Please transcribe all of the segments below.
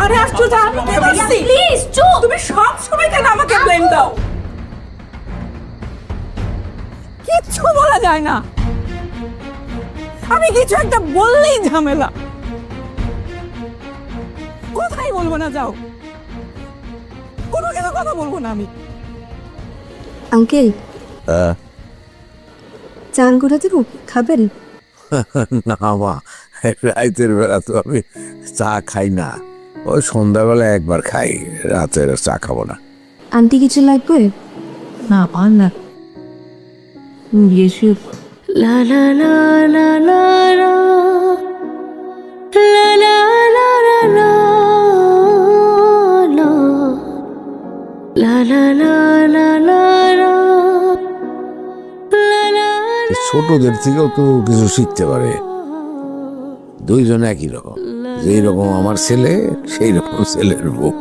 আরে আশ্চর্য, আমি কি করছি? প্লিজ চুপ। তুমি সব সময় কেন আমাকে ব্লেম দাও? কিচ্ছু বলা যায় না, আমি কিছু একটা বললেই ঝামেলা। কোথায় বলবো না, যাও, কোনো কিছু কথা বলবো না আমি। আঙ্কেল, চান করে দেবো, খাবেন? না মা, রাতের বেলা তো আমি চা খাই না, ওই সন্ধ্যাবেলা একবার খাই, রাতের চা খাবো না। আন্টি কিছু লাগবে? না পান না। ইয়েশু লা লা লা লা লা লা লা লা লা লা লা লা লা লা লা লা লা। ছোটদের থেকেও তো কিছু শিখতে পারে, দুইজন একই রকম, যেই রকম আমার ছেলে সেই রকম ছেলের বউ।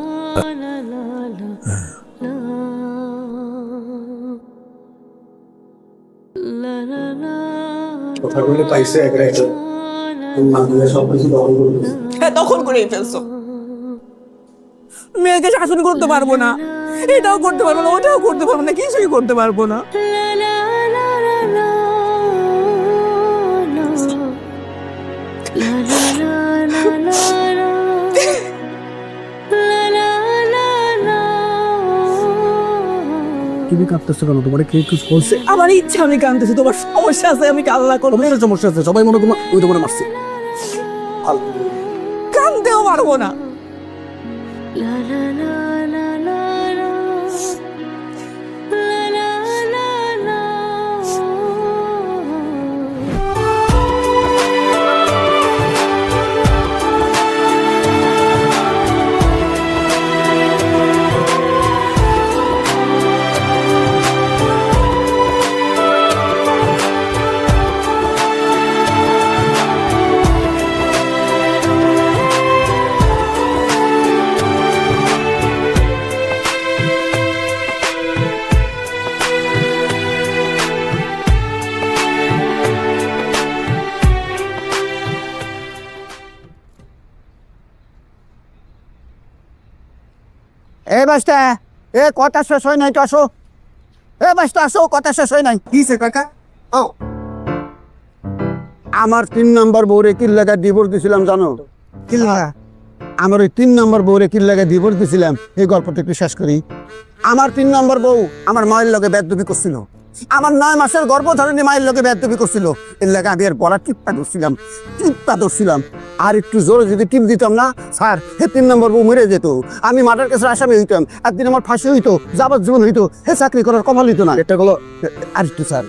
কথাগুলো পাইছে এক রাইতে সবকিছু দখল করে দিয়েছে। হ্যাঁ, দখল করেই ফেলছো। মেয়েকে শাসন করতে পারবো না, এটাও করতে পারবো না, ওটাও করতে পারবো না, কিছুই করতে পারবো না। তুমি কাঁদতেছো কেন? তোমার কে কিছু বলছে? আমার ইচ্ছা, আমি কাঁদতেছি। তোমার সমস্যা আছে, আমি কান্না করবো। তোমার সমস্যা আছে, সবাই মনে করো ওই তোমার মারছে। কাঁদতেও পারবো না। এ বাস্তা, এ কথা শেষ হয় নাই তো, আসো। এ বাস্তা আসো, কথা শেষ হয় নাই। কিছে কাকা? ও আমার 3 নম্বর বউরে কি লাগা ডিভোর্স দিছিলাম জানো? কি লাগা? আমার ওই 3 নম্বর বউরে কি লাগা ডিভোর্স দিছিলাম, এই গল্পটা একটু শেষ করি। আমার 3 নম্বর বউ আমার মায়ের লগে বেদবি করছিল, আমার 9 মাসের গর্ভধারণী মায়ের লগে বেদবি করছিল। এর লাগে আমি আর বড় টিপটা ধরছিলাম। আর একটু জোরে যদি টিপ দিতাম না স্যার, হে 3 নম্বর বউ মরে যেত, আমি মার্ডার কেসের আসামি হইতাম, একদিন আমার ফাঁসি হইতো, যাবজ্জীবন হইতো, হে চাকরি করার কপাল হইতো না। এটা হলো আর একটু স্যার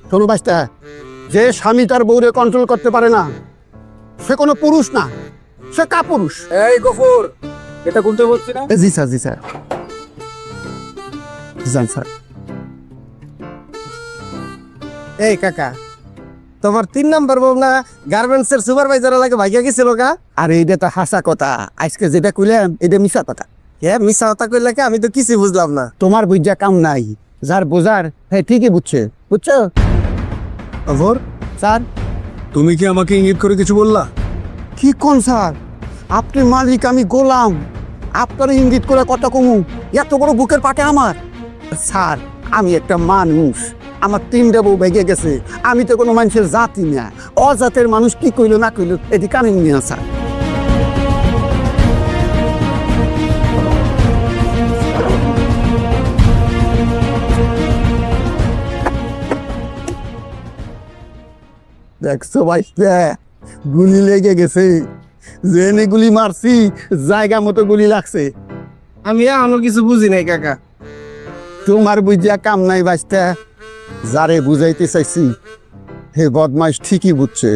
শোনো বাস্তা, যে স্বামী তার বউরে কন্ট্রোল করতে পারে না সে কোনো পুরুষ না, সে কাপুরুষ। এই গফুর, এটা কোনটা বলছি না? জি স্যার, জি স্যার, যান স্যার। এই কাকা, তোমার 3 নাম্বার বউ না গার্মেন্টস এর সুপারভাইজার লাগে ভাইয়া গেছিল গা? আর এইটা তো হাসা কথা, আজকে যেটা কইলাম এটা মিশা কথা। মিশা কথা কইলে কি? আমি তো কিছু বুঝলাম না। তোমার বুঝা কাম নাই, যার বোঝার হ্যাঁ ঠিকই বুঝছে, বুঝছো? গফুর, স্যার তুমি কি আমাকে ইঙ্গিত করে কিছু বললা? কি কোন স্যার, আপনি মালিক আমি গোলাম, আপনার ইঙ্গিত করে কথা কমু? এত বড় বুকের পাটে আমার? স্যার আমি একটা মানুষ, আমার 3টা বউ ভেঙে গেছে, আমি তো কোনো মানুষের জাতি না, অজাতের মানুষ কি কইলো না কইলো এটি কানে নিয়ে স্যার। দেখছো ভাই, গুলি লেগে গেছে, জেনে গুলি মারছি জায়গা মতো গুলি লাগছে। আমি এখনো কিছু বুঝি নাই কাকা। তোমার বুঝিয়া কাম নাই বাস্তা, যারে বুঝাইতে চাইছি হে বদমাইশ ঠিকই বুঝছে।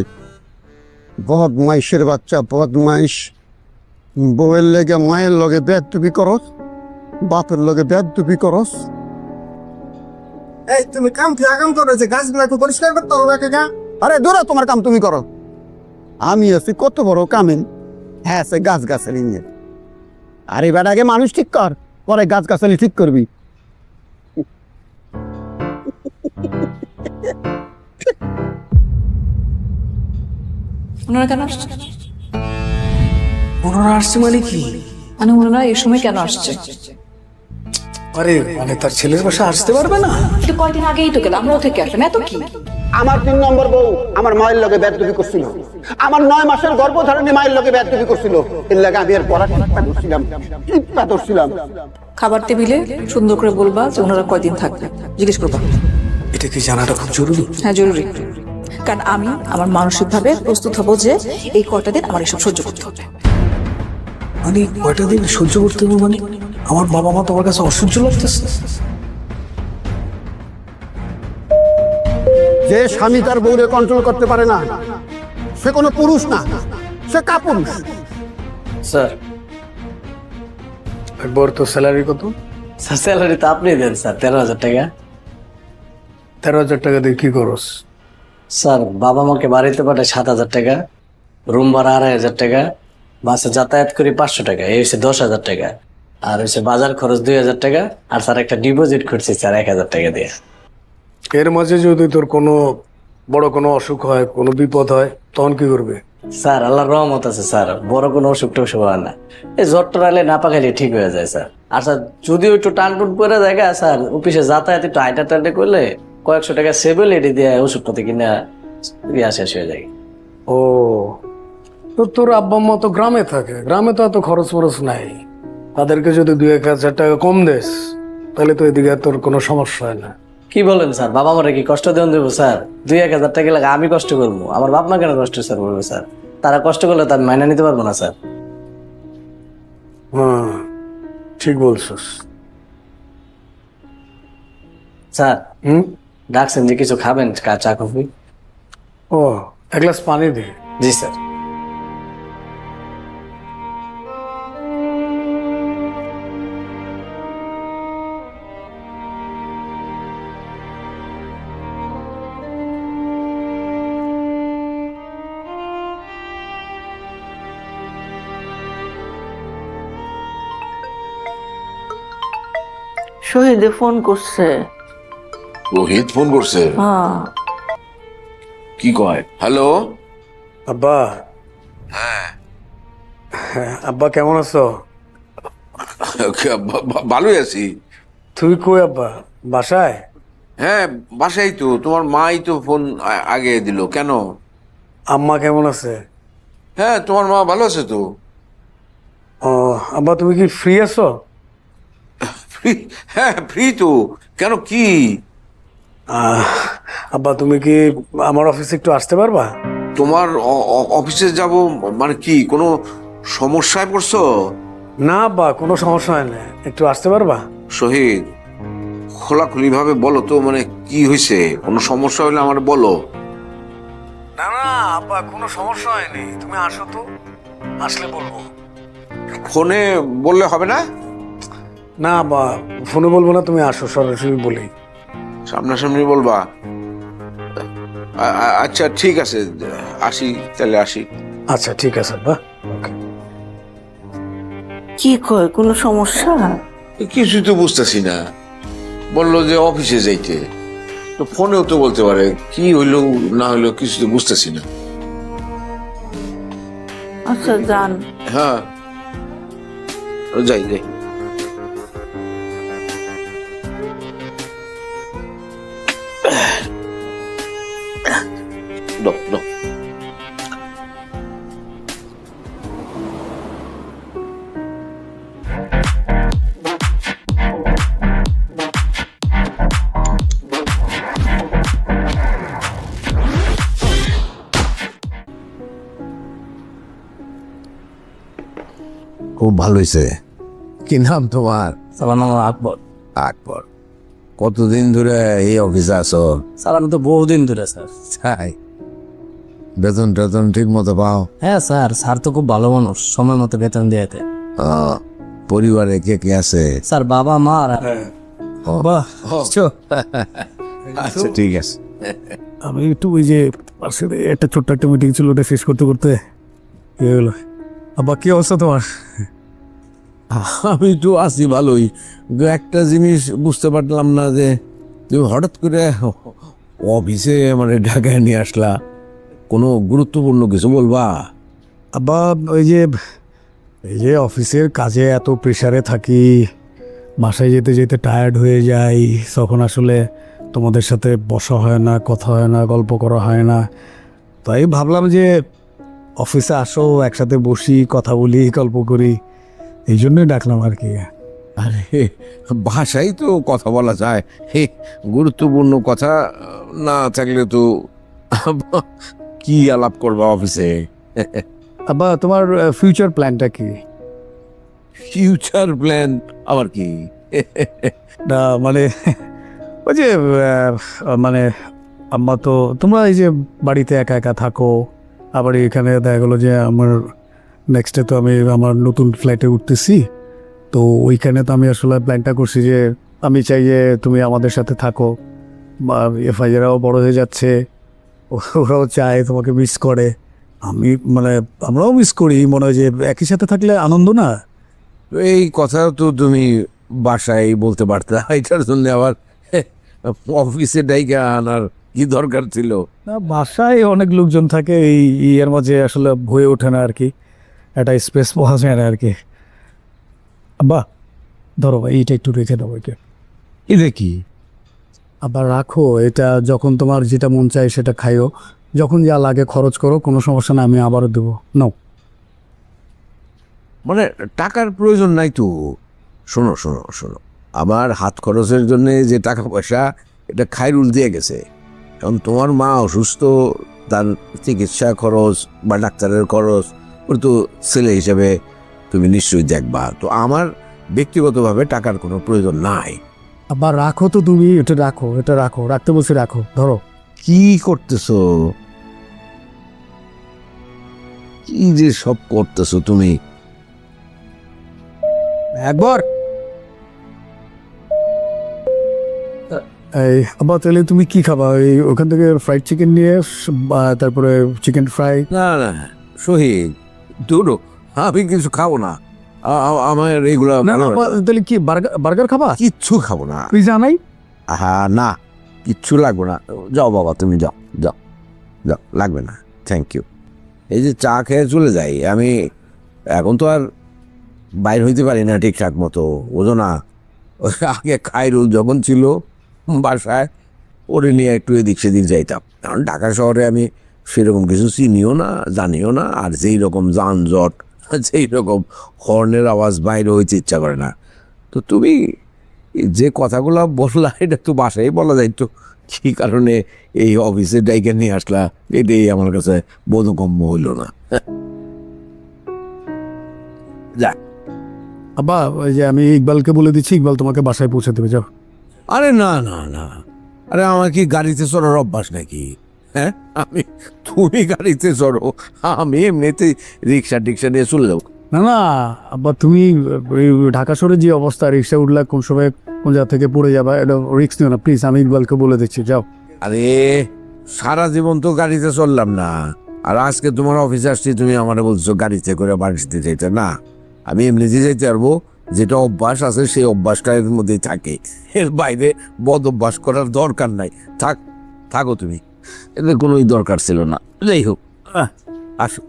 বদমাইশের বাচ্চা বদমাইশ, বউয়ের লেগে মায়ের লগে বেদবি করস, বাপের লগে বেদবি করস। এই তুমি কাম কি আগাম করো, যে গাছগুলো একটু পরিষ্কার করতে হবে কাকা। আরে দূরা তোমার কাম তুমি করো, আমি আছি কত বড় কামেন। হ্যাঁ সে গাছ গাছালি নিয়ে, আরে এবার আগে মানুষ ঠিক কর, পরে গাছ গাছালি ঠিক করবি। ওনারা কেন আসছে? ওনারা আসছে মানে কি? মানে ওনারা এই সময় কেন আসছে? আরে মানে তার ছেলের বাসা আসতে পারবে না? কিন্তু কয়দিন আগেই তো গেল, আমরাও থেকে আসলাম, এত কি? আমার 3 নম্বর বউ আমার মায়ের লগে বেদবি করছিল, আমার 9 মাসের গর্ভধারণী মায়ের লগে বেদবি করছিল। এর লাগে আমি আর পড়া টিপা ধরছিলাম। খাবার টেবিলে সুন্দর করে বলবা যে ওনারা কয়দিন থাকবে, জিজ্ঞেস করবা। এটা কি জানাটা খুব জরুরি? হ্যাঁ জরুরি, কারণ আমি আমার মানসিকভাবে প্রস্তুত হব যে এই কয়টা দিন আমার এসব সহ্য করতে হবে। মানে কয়টা দিন সহ্য করতে হবে? মানে আমার বাবা মা তোমার কাছে অসহ্য লাগতেছে? যে স্বামী তার বউরে কন্ট্রোল করতে পারে না সে কোনো পুরুষ না, সে কাপুরুষ। স্যার একবার তো স্যালারি কত? স্যার স্যালারি তো আপনি দেন স্যার, 13,000 টাকা। 13,000 টাকা দিয়ে কি করস? স্যার বাবা মাকে বাড়িতে পাঠায় 7,000 টাকা, রুম ভাড়া 2,500 টাকা, বাসে যাতায়াত করি 500 টাকা, এই হচ্ছে 10,000 টাকা। আর হচ্ছে বাজার খরচ 2,000 টাকা। আর স্যার একটা ডিপোজিট করছি স্যার 1,000 টাকা দিয়ে। এর মাঝে যদি তোর কোনো বড় কোনো অসুখ হয়, কোনো বিপদ হয়, তখন কি করবে? স্যার আল্লাহর রহমত আছে স্যার, বড় কোনো অসুখ টসুখ হয় না। এই জ্বর টর আলে না পাকাইলে ঠিক হয়ে যায় স্যার। আর স্যার যদিও একটু টান টুন পরে দেখা স্যার, অফিসে যাতায়াত একটু হাইটা টাইটে করলে কয়েকশো টাকা সেভেল এটি দিয়ে ওষুধপাতি কিনা শেষ হয়ে যায়। ও, তো তোর আব্বা আম্মা তো গ্রামে থাকে, গ্রামে তো এত খরচ ফরচ নাই। তাদেরকে যদি 2-1,000 টাকা কম দেস তাহলে তো এদিকে তোর কোনো সমস্যা হয় না। কি বলেন স্যার, বাবা মারা কি কষ্ট দেন দেবো স্যার? 2-1,000 টাকা লাগে আমি কষ্ট করবো, আমার বাপ মা কেন কষ্ট স্যার করবো স্যার? তারা কষ্ট করলে তার মাইনা নিতে পারবো না স্যার। হ্যাঁ ঠিক বলছিস। স্যার হুম, ডাকছেন যে কিছু খাবেন, চা কফি? ও এক গ্লাস পানি দে। জি স্যার। শহীদে ফোন করছে। রোহিত ফোন করছে? হ্যাঁ কি কয়? হ্যালো। আব্বা। হ্যাঁ আব্বা কেমন আছো? ভালোই আছি। তুই কই আব্বা? বাসায়? হ্যাঁ বাসাই তো। তোমার মাই তো ফোন আগে দিল। কেন? আম্মা কেমন আছে? হ্যাঁ তোমার মা ভালো আছে তো। ও আব্বা তুমি কি ফ্রি আছো? ফ্রি? হ্যাঁ ফ্রি তো। কেন কি? আব্বা তুমি কি আমার অফিসে একটু আসতে পারবা? তোমার অফিসে যাব মানে কি কোনো সমস্যায় পড়ছো? না আব্বা কোনো সমস্যা হয় না, একটু আসতে পারবা? শহীদ খোলাখুলি ভাবে বলো তো, মানে কি হয়েছে? কোনো সমস্যা হলে আমার বলো। না না আব্বা কোনো সমস্যা হয়নি, তুমি আসো তো, আসলে বলবো। ফোনে বললে হবে না? না আব্বা ফোনে বলবো না, তুমি আসো সরাসরি বলি। সামনাসামনি বলবা? আচ্ছা ঠিক আছে, আসি তাহলে আসি। আচ্ছা ঠিক আছে আব্বা। ওকে। কি কয়, কোনো সমস্যা? কিছুই তো বুঝতেছি না। বললো যে অফিসে যাইতে, তো ফোনেও তো বলতে পারে। কি হইলো না হইলো কিছু তো বুঝতেছি না। আচ্ছা যান। হ্যাঁ যাই যাই। No, no. খুব ভালো হয়েছে। কি নাম তোমার? আমার নাম আকবর। আকবর। কতদিন ধরে এই অফিসে আছো? স্যার আমি তো বহুদিন ধরে স্যার। তাই? বেতন টেতন ঠিক মতো পাও? হ্যাঁ স্যার, স্যার তো খুব ভালো মানুষ, সময় মতো বেতন দিয়েতে। পরিবারে কে কে আছে? স্যার বাবা মা আর বাহ, আচ্ছা ঠিক আছে। আমি একটু ওই যে পাশে একটা ছোট্ট একটা মিটিং ছিল, ওটা শেষ করতে করতে ইয়ে হলো। আব্বা কি অবস্থা তোমার? আমি তো আছি ভালোই, কিন্তু একটা জিনিস বুঝতে পারলাম না যে তুমি হঠাৎ করে অফিসে মানে ঢাকায় নিয়ে আসলা। কোনো গুরুত্বপূর্ণ কিছু বলবা? আব্বা ওই যে এই যে অফিসের কাজে এত প্রেশারে থাকি, বাসায় যেতে যেতে টায়ার্ড হয়ে যাই, তখন আসলে তোমাদের সাথে বসা হয় না, কথা হয় না, গল্প করা হয় না। তাই ভাবলাম যে অফিসে আসো, একসাথে বসি, কথা বলি, গল্প করি, এই জন্যই ডাকলাম আর কি। আরে ভাষাই তো কথা বলা যায়, হে গুরুত্বপূর্ণ কথা না থাকলে তো কি আলাপ করবা অফিসে? আব্বা, তোমার ফিউচার প্ল্যানটা কি? ফিউচার প্ল্যান আবার কি? না মানে ওই যে মানে আম্মা তো, তোমরা এই যে বাড়িতে একা একা থাকো, আবার এখানে দেখা গেলো যে আমার নেক্সটে তো আমি আমার নতুন ফ্ল্যাটে উঠতেছি, তো ওইখানে তো আমি আসলে প্ল্যানটা করছি যে আমি চাই যে তুমি আমাদের সাথে থাকো। এফআইআরাও বড় হয়ে যাচ্ছে, ওরাও চায়, তোমাকে মিস করে, আমি মানে আমরাও মিস করি, মনে হয় যে একই সাথে থাকলে আনন্দ না? তো এই কথা তো তুমি বাসায় বলতে পারতা, এটার জন্য আবার অফিসে ডাইকা আনার কি দরকার ছিল? না, বাসায় অনেক লোকজন থাকে, এই ইয়ের মাঝে আসলে হয়ে ওঠে না আর কি, একটা স্পেস পাওয়া যায় না আর কি। আব্বা ধরো এইটা একটু রেখে দাও, ওইকে এটা কি? আবার রাখো, এটা যখন তোমার যেটা মন চায় সেটা খাইও, যখন যা লাগে খরচ করো, কোনো সমস্যা না, আমি আবারও দেবো, নাও। মানে টাকার প্রয়োজন নাই তো। শোনো শোনো শোনো, আমার হাত খরচের জন্য যে টাকা পয়সা, এটা খায়রুল দিয়ে গেছে। এখন তোমার মা অসুস্থ, তার চিকিৎসা খরচ বা ডাক্তারের খরচ ওর তো ছেলে হিসেবে তুমি নিশ্চয়ই দেখবা। তো আমার ব্যক্তিগতভাবে টাকার কোনো প্রয়োজন নাই। আবার রাখো তো তুমি, এটা রাখো, এটা রাখো, রাখতে বলছি রাখো, ধরো। কি করতেছো? কি যে সব করতেছো তুমি? একবার এই আবার তাহলে তুমি কি খাবা? এই ওখান থেকে ফ্রাইড চিকেন নিয়ে তারপরে চিকেন ফ্রাই। না না শহীদ, দুটো আমি কিছু খাবো না। আমার এইগুলা না না, তাহলে কি বার্গার খাবা? কিচ্ছু খাবো না। পিজা নাই? হ্যাঁ না, কিচ্ছু লাগবে না। যাও বাবা, তুমি যাও যাও যাও, লাগবে না, থ্যাংক ইউ। এই যে চা খেয়ে চলে যাই আমি, এখন তো আর বাইর হইতে পারি না ঠিকঠাক মতো, বোঝো না। ওই আগে খায়রুল যখন ছিল বাসায়, ওরে নিয়ে একটু এদিক সেদিক যাইতাম। কারণ ঢাকা শহরে আমি সেরকম কিছু চিনিও না, জানিও না, আর যেই রকম যানজট, যেই রকম হর্নের আওয়াজ, বাইরে হইতে ইচ্ছা করে না। তো তুমি যে কথাগুলো বললা, এটা তো বাসায় বলা যাইতো, কী কারণে এই অফিসে ডাইকে নিয়ে আসলা, এটাই আমার কাছে বোধগম্য হইল না। যাক, আব্বা ওই যে আমি ইকবালকে বলে দিচ্ছি, ইকবাল তোমাকে বাসায় পৌঁছে দেবে, যাও। আরে না না না, আরে আমার কি গাড়িতে চড়ার অভ্যাস নাকি? হ্যাঁ, তুমি গাড়িতে চড়ো, আমি এমনিতে রিক্সা টিক্সা নিয়ে চললেও। না না আব্বা, তুমি ওই ঢাকা শহরে যে অবস্থা, রিক্সা উঠলে কোন সময় কোন জায়গা থেকে পড়ে যাবা, এটা রিক্স নিও না প্লিজ, আমি ইকবালকে বলে দিচ্ছি, যাও। আরে সারা জীবন তো গাড়িতে চললাম না, আর আজকে তোমার অফিসে আসছি, তুমি আমার বলছো গাড়িতে করে বাড়িতে যেতে। না, আমি এমনিতে যেতে পারবো, যেটা অভ্যাস আছে সেই অভ্যাসটা এর মধ্যেই থাকে, এর বাইরে বদ অভ্যাস করার দরকার নাই। থাকো তুমি, এদের কোনোই দরকার ছিল না। যাই হোক, আসো।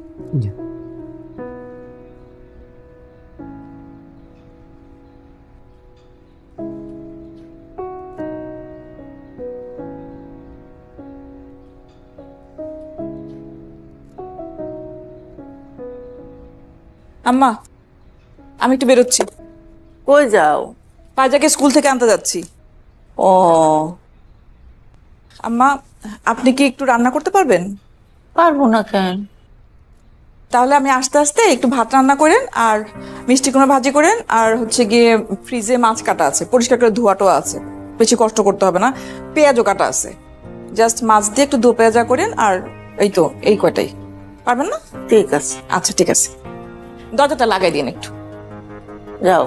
আম্মা, আমি একটু বেরোচ্ছি। কই যাও? পাজাকে স্কুল থেকে আনতে যাচ্ছি। ও, আম্মা, আপনি কি একটু রান্না করতে পারবেন? পারবো না কেন? তাহলে আমি আস্তে আস্তে একটু ভাত রান্না করেন, আর মিষ্টি কুমড়া ভাজি করেন, আর হচ্ছে গিয়ে ফ্রিজে মাছ কাটা আছে, পরিষ্কার করে ধোয়াটো আছে, বেশি কষ্ট করতে হবে না। পেঁয়াজও কাটা আছে, জাস্ট মাছ দিয়ে একটু দো পেঁয়াজা করেন, আর এই তো এই কয়টাই। পারবেন না? ঠিক আছে, আচ্ছা ঠিক আছে, দরজাটা লাগাই দিন একটু। যাও।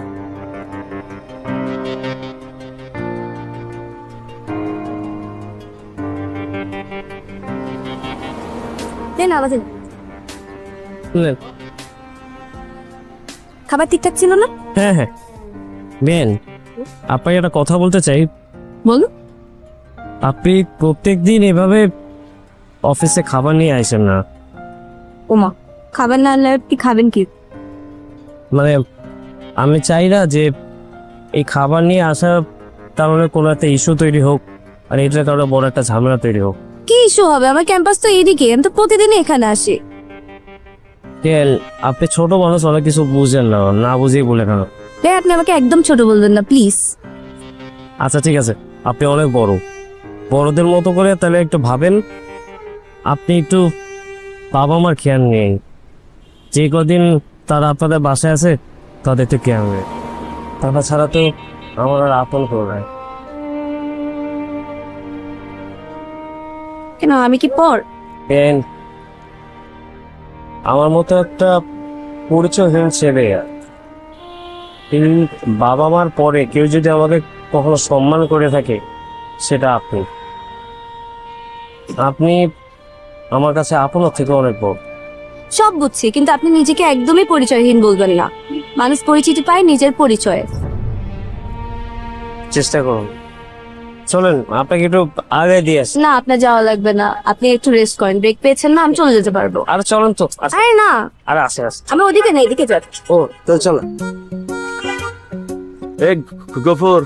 খাবার ঠিকঠাক ছিল না? হ্যাঁ হ্যাঁ বেন, আপনাকে একটা কথা বলতে চাই। বলো। আপনি প্রত্যেকদিন এভাবে অফিসে খাবার নিয়ে আসেন না। ওমা, খাবার না আনলে কি খাবেন কি? মানে আমি চাই না যে এই খাবার নিয়ে আসার কারণে কোনো একটা ইস্যু তৈরি হোক, আর এটার কারণে বড় একটা ঝামেলা তৈরি হোক। কি ইস্যু হবে? আমার ক্যাম্পাস তো এদিকে, আমি তো প্রতিদিনই এখানে আসি। কেন আপনি ছোট মানুষ, অনেক কিছু বুঝেন না, না বুঝেই বলে কেন? আপনি আমাকে একদম ছোট বলবেন না প্লিজ। আচ্ছা ঠিক আছে, আপনি অনেক বড়, বড়দের মতো করে তাহলে একটু ভাবেন। আপনি একটু বাবা মার খেয়াল নেই, যে কদিন তারা আপনাদের বাসায় আছে তাদের তো খেয়াল নেই, তারা ছাড়া তো আমার আর আপন করে নাই। কেন, আমি কি পর? কেন আমার মতো একটা পরিচয়হীন ছেলে, তিনি বাবা মার পরে কেউ যদি আমাকে কখনো সম্মান করে থাকে সেটা আপনি। আপনি আমার কাছে আপনার থেকে অনেক বড়। সব বুঝছি, কিন্তু আপনি নিজেকে একদমই পরিচয়হীন বলবেন না। মানুষ পরিচিতি পায় নিজের পরিচয়ে। চেষ্টা করুন, চলেন আপনাকে একটু আগে দিয়ে আসি। না, আপনার যাওয়া লাগবে না, আপনি একটু রেস্ট করেন, ব্রেক পেয়েছেন না, আমি চলে যেতে পারবো। আর চলেন তো। আরে না, আর আসে আসে। আমি ওদিকে না, এদিকে যাচ্ছি। ও তো চলেন। এ গফর,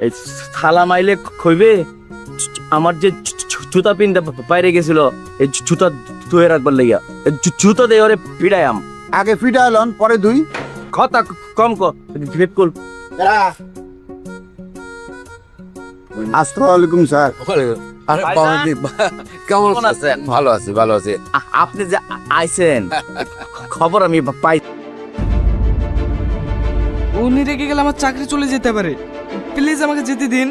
এই থালা মাইলে খইবে, আমার যে জুতা পিনতে বাইরে গেছিল, এই জুতা ধুয়ে রাখবার লাগিয়া জুতা দিয়ে ওরে পিড়ায়াম। আগে ফিটা এলন, পরে দুই। কথা কম বিপুল। আসসালামু আলাইকুম স্যার। আরে বাবাজি, কেমন আছেন? ভালো আছি, ভালো আছি। আপনি যে আইছেন খবর আমি পাই। উনি রেগে গেলে আমার চাকরি চলে যেতে পারে, প্লিজ আমাকে যেতে দিন।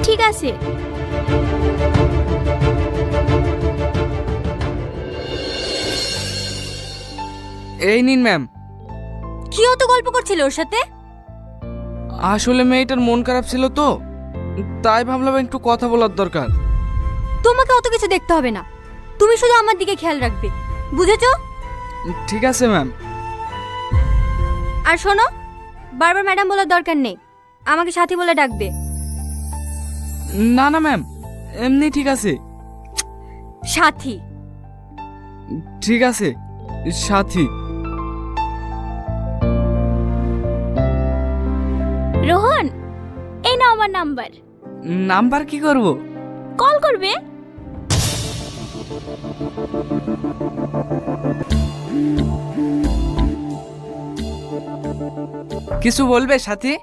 ঠিক আছে। এই নিন ম্যাম। কি অত গল্প করছিল ওর সাথে? আসলে মেয়েটার মন খারাপ ছিল তো, তাই ভাবলাম একটু কথা বলার দরকার। তোমাকে অত কিছু দেখতে হবে না, তুমি শুধু আমার দিকে খেয়াল রাখবে, বুঝেছো? ঠিক আছে ম্যাম। আর শোনো, বারবার ম্যাডাম বলার দরকার নেই, আমাকে সাথী বলে ডাকবে। না না ম্যাম, এমনি ঠিক আছে। সাথী। ঠিক আছে, সাথী। রোহন, এই নাও আমার নাম্বার। নাম্বার কি করব? কল করবে। কিছু বলবে সাথী?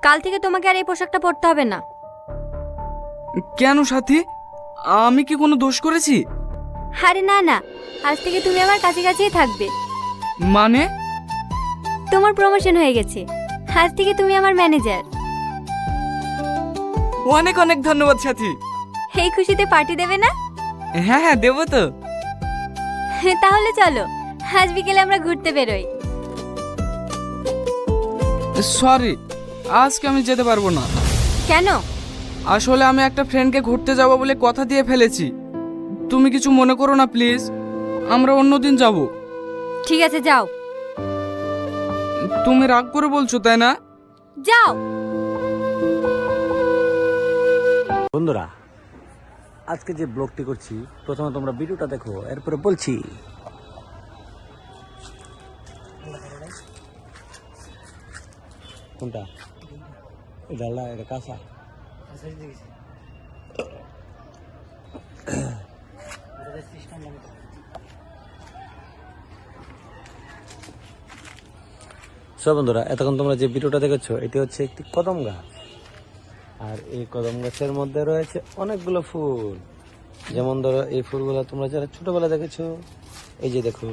কাল থেকে তোমাকে আর এই পোশাকটা পরতে হবে না। কেন সাথী, আমি কি কোনো দোষ করেছি? আরে না না, আজ থেকে তুমি আমার কাছে কাছেই থাকবে। মানে? তোমার প্রমোশন হয়ে গেছে, আজ থেকে তুমি আমার ম্যানেজার। অনেক অনেক ধন্যবাদ সাথী। এই খুশিতে পার্টি দেবে না? হ্যাঁ হ্যাঁ, দেবো তো। তাহলে চলো, আজ বিকেলে আমরা ঘুরতে বেরোই। সরি, আজকে আমি যেতে পারবো না। কেন? আসলে আমি একটা ফ্রেন্ডকে ঘুরতে যাব বলে কথা দিয়ে ফেলেছি। তুমি কিছু মনে করো না প্লিজ, আমরা অন্যদিন যাব। ঠিক আছে, যাও। তুমি রাগ করে বলছো তাই না? যাও। বন্ধুরা, আজকে যে ব্লগটি করছি, প্রথমে তোমরা ভিডিওটা দেখো, এরপরে বলছি। কোনটা? এটা এটা কাঁচা। সব বন্ধুরা, এতক্ষণ তোমরা যে ভিডিওটা দেখেছো, এটি হচ্ছে একটি কদম গাছ, আর এই কদম গাছের মধ্যে রয়েছে অনেকগুলো ফুল। যেমন ধরো এই ফুলগুলো তোমরা যারা ছোটবেলা দেখেছো, এই যে দেখো।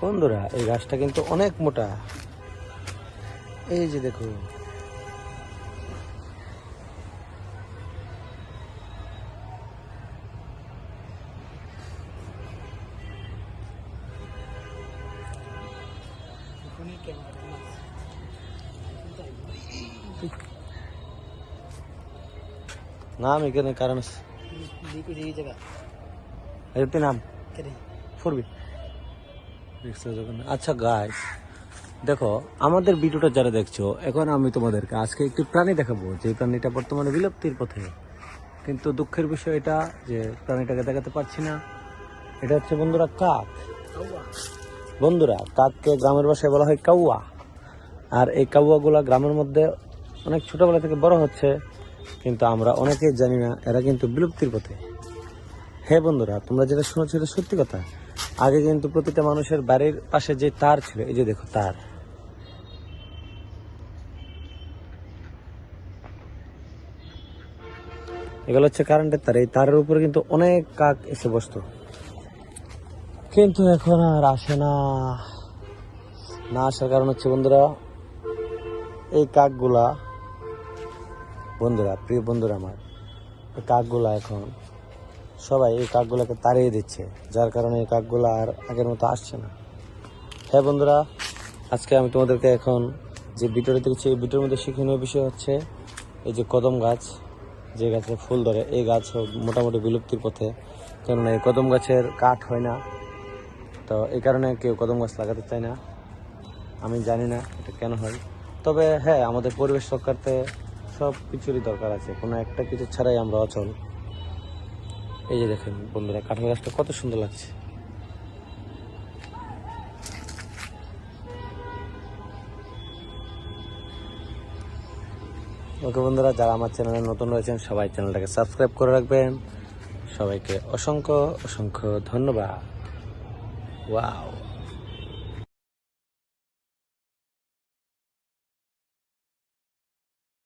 বন্ধুরা, এই গাছটা কিন্তু অনেক মোটা, এই যে দেখো। নাম এখানে কারণ নাম ফুরবি। আচ্ছা গাইস, দেখো আমাদের ভিডিওটা যারা দেখছো, এখন আমি তোমাদেরকে আজকে একটি প্রাণী দেখাবো, যে প্রাণীটা বর্তমানে বিলুপ্তির পথে। কিন্তু দুঃখের বিষয় এটা যে প্রাণীটাকে দেখাতে পারছি না। এটা হচ্ছে বন্ধুরা কাক। বন্ধুরা, কাককে গ্রামের ভাষায় বলা হয় কাউয়া। আর এই কাউয়াগুলা গ্রামের মধ্যে অনেক ছোটবেলা থেকে বড় হচ্ছে, কিন্তু আমরা অনেকেই জানি না এরা কিন্তু বিলুপ্তির পথে। হ্যাঁ বন্ধুরা, তোমরা যেটা শুনেছো এটা সত্যি কথা। আগে কিন্তু প্রতিটা মানুষের বাড়ির পাশে যে তার ছিল, এই যে দেখো তার, এগুলো হচ্ছে কারেন্টের তার। এই তারের উপরে কিন্তু অনেক কাক এসে বসতো, কিন্তু এখন আর আসে না। না আসার কারণ হচ্ছে বন্ধুরা, এই কাকগুলা, বন্ধুরা, প্রিয় বন্ধুরা আমার, এই কাকগুলা এখন সবাই এই কাকগুলাকে তাড়িয়ে দিচ্ছে, যার কারণে এই কাকগুলা আর আগের মতো আসছে না। হ্যাঁ বন্ধুরা, আজকে আমি তোমাদেরকে এখন যে ভিডিওটা দেখছি, এই ভিডিওর মধ্যে শিক্ষণীয় বিষয় হচ্ছে এই যে কদম গাছ, যে গাছে ফুল ধরে, এই গাছ মোটামুটি বিলুপ্তির পথে। কেননা এই কদম গাছের কাঠ হয় না, তো এই কারণে কেউ কদম গাছ লাগাতে চায় না। আমি জানি না এটা কেন হয়, তবে হ্যাঁ, আমাদের পরিবেশ রক্ষার্থে সব কিছুরই দরকার আছে, কোনো একটা কিছু ছাড়াই আমরা অচল। এই যে দেখেন বন্ধুরা, কাঁঠাল গাছটা কত সুন্দর লাগছে। ওকে বন্ধুরা, যারা আমার চ্যানেলে নতুন রয়েছেন সবাই চ্যানেলটাকে সাবস্ক্রাইব করে রাখবেন। সবাইকে অসংখ্য অসংখ্য ধন্যবাদ। ওয়াও।